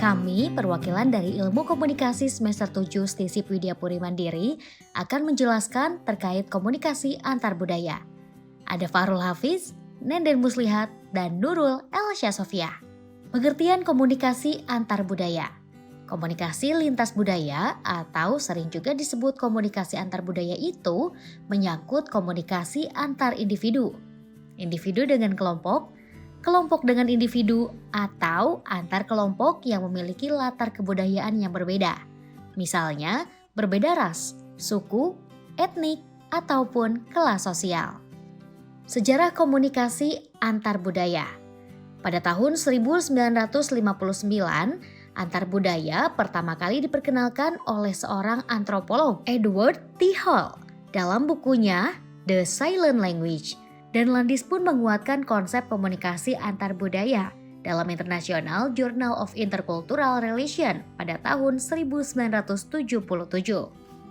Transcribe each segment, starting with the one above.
Kami, perwakilan dari Ilmu Komunikasi semester 7 Stisip Widya Puri Mandiri, akan menjelaskan terkait komunikasi antar budaya. Ada Fahrul Hafiz, Nenden Muslihat, dan Nurul Elsya Sofia. Pengertian komunikasi antar budaya. Komunikasi lintas budaya atau sering juga disebut komunikasi antar budaya itu menyangkut komunikasi antar individu. Individu dengan kelompok, kelompok dengan individu, atau antar kelompok yang memiliki latar kebudayaan yang berbeda. Misalnya, berbeda ras, suku, etnik, ataupun kelas sosial. Sejarah komunikasi antar budaya. Pada tahun 1959, antar budaya pertama kali diperkenalkan oleh seorang antropolog, Edward T. Hall, dalam bukunya The Silent Language. Dan Landis pun menguatkan konsep komunikasi antar budaya dalam International Journal of Intercultural Relations pada tahun 1977.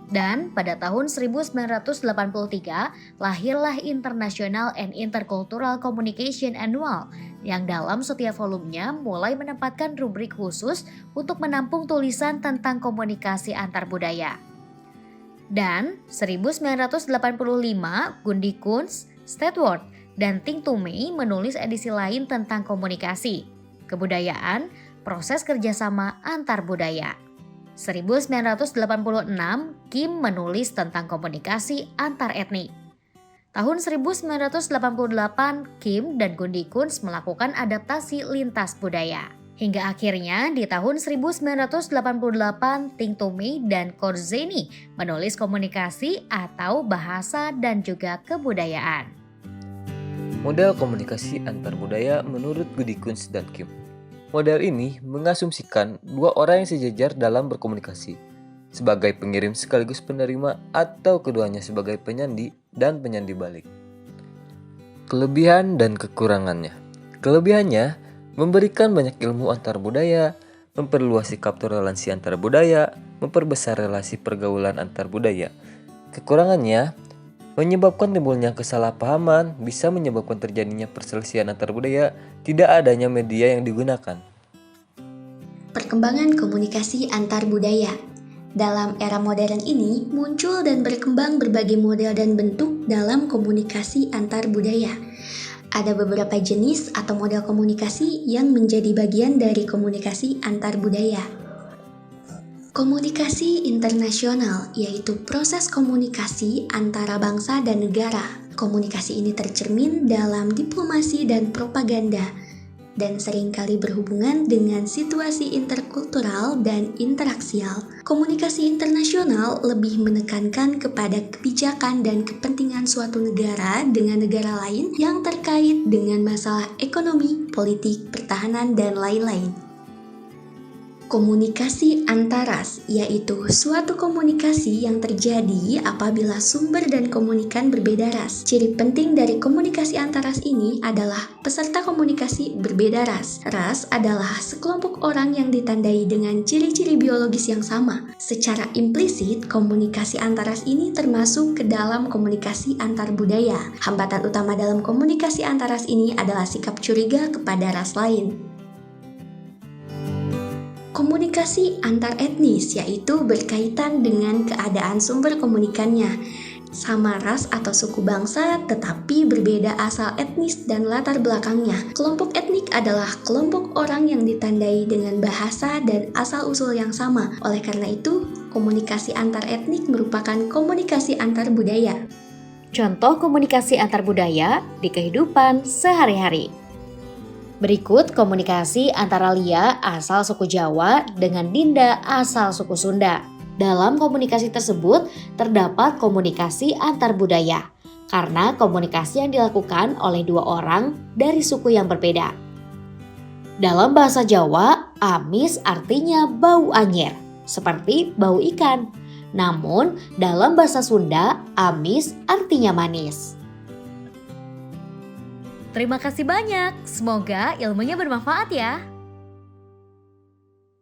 Dan pada tahun 1983 lahirlah International and Intercultural Communication Annual yang dalam setiap volumenya mulai menempatkan rubrik khusus untuk menampung tulisan tentang komunikasi antar budaya. Dan 1985 Gundi Kunz, Stedworth, dan Ting Tumei menulis edisi lain tentang komunikasi, kebudayaan, proses kerjasama antar budaya. 1986 Kim menulis tentang komunikasi antar etnik. Tahun 1988 Kim dan Gundi Kunz melakukan adaptasi lintas budaya. Hingga akhirnya di tahun 1988 Ting Tumei dan Korzeni menulis komunikasi atau bahasa dan juga kebudayaan. Model komunikasi antar budaya menurut Gundi Kunz dan Kim. Model ini mengasumsikan dua orang yang sejajar dalam berkomunikasi, sebagai pengirim sekaligus penerima atau keduanya sebagai penyandi dan penyandi balik. Kelebihan dan kekurangannya. Kelebihannya memberikan banyak ilmu antar budaya, memperluas sikap toleransi antar budaya, memperbesar relasi pergaulan antar budaya. Kekurangannya menyebabkan timbulnya kesalahpahaman, bisa menyebabkan terjadinya perselisihan antar budaya, tidak adanya media yang digunakan. Perkembangan komunikasi antar budaya. Dalam era modern ini, muncul dan berkembang berbagai model dan bentuk dalam komunikasi antar budaya. Ada beberapa jenis atau model komunikasi yang menjadi bagian dari komunikasi antar budaya. Komunikasi internasional yaitu proses komunikasi antara bangsa dan negara. Komunikasi ini tercermin dalam diplomasi dan propaganda dan seringkali berhubungan dengan situasi interkultural dan interaksial. Komunikasi internasional lebih menekankan kepada kebijakan dan kepentingan suatu negara dengan negara lain yang terkait dengan masalah ekonomi, politik, pertahanan, dan lain-lain. Komunikasi antaras yaitu suatu komunikasi yang terjadi apabila sumber dan komunikan berbeda ras. Ciri penting dari komunikasi antaras ini adalah peserta komunikasi berbeda ras. Ras adalah sekelompok orang yang ditandai dengan ciri-ciri biologis yang sama. Secara implisit, komunikasi antaras ini termasuk ke dalam komunikasi antar budaya. Hambatan utama dalam komunikasi antaras ini adalah sikap curiga kepada ras lain. Komunikasi antar etnis yaitu berkaitan dengan keadaan sumber komunikannya, sama ras atau suku bangsa tetapi berbeda asal etnis dan latar belakangnya. Kelompok etnik adalah kelompok orang yang ditandai dengan bahasa dan asal-usul yang sama. Oleh karena itu, komunikasi antar etnik merupakan komunikasi antar budaya. Contoh komunikasi antar budaya di kehidupan sehari-hari. Berikut komunikasi antara Lia asal suku Jawa dengan Dinda asal suku Sunda. Dalam komunikasi tersebut terdapat komunikasi antar budaya karena komunikasi yang dilakukan oleh dua orang dari suku yang berbeda. Dalam bahasa Jawa, amis artinya bau anyer, seperti bau ikan. Namun dalam bahasa Sunda, amis artinya manis. Terima kasih banyak, semoga ilmunya bermanfaat ya.